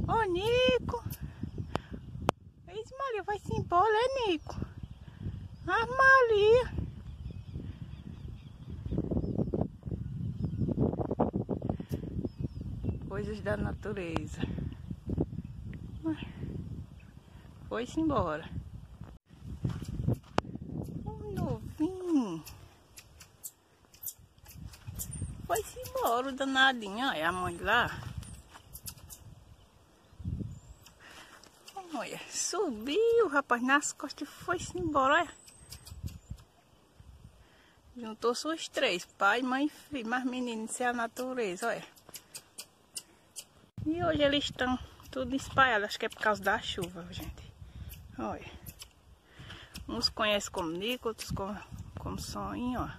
Ô, Nico. Eis Maria, vai-se embora, é, Nico? Ah, Maria. Coisas da natureza. Foi-se embora. Um novinho. Foi-se embora o danadinho. Olha a mãe lá. Olha, subiu, rapaz, nas costas e foi-se embora, olha. Juntou-se os três, pai, mãe e filho, mas menino, isso é a natureza, olha. E hoje eles estão tudo espalhados, acho que é por causa da chuva, gente. Olha. Uns conhecem como Nico, outros como Soninho, ó.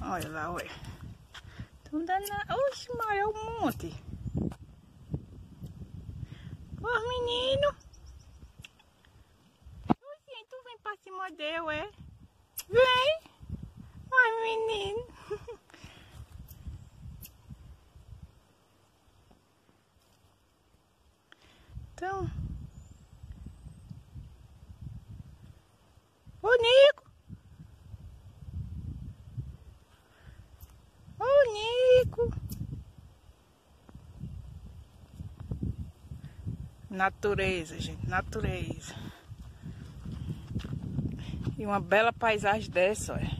Olha lá, olha. Tudo oxe, Maria, é um monte. Ô, menino. Oxe, tu vem pra cima dele, é? Vem. Ai, menino. Então. Ô, Nico. Ô, Nico. Natureza, gente, natureza. E uma bela paisagem dessa, olha.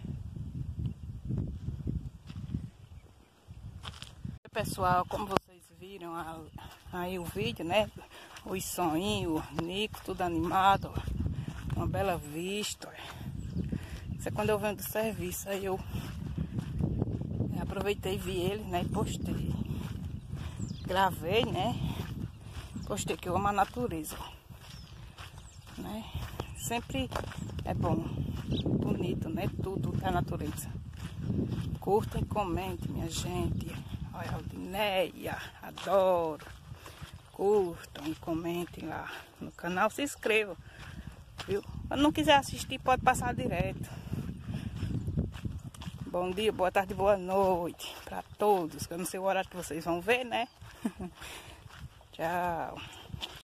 Pessoal, como vocês viram aí o vídeo, né? Os soninhos, o Nico, tudo animado, ó. Uma bela vista, olha. Isso é quando eu venho do serviço, aí eu aproveitei e vi ele, né? E postei. Gravei, né? Postei que eu amo a natureza, né? Sempre é bom, bonito, né? Tudo da natureza. Curtem e comentem, minha gente. Olha, Aldineia, adoro. Curtam e comentem lá no canal, se inscrevam, viu? Se não quiser assistir, pode passar direto. Bom dia, boa tarde, boa noite para todos. Eu não sei o horário que vocês vão ver, né? Tchau.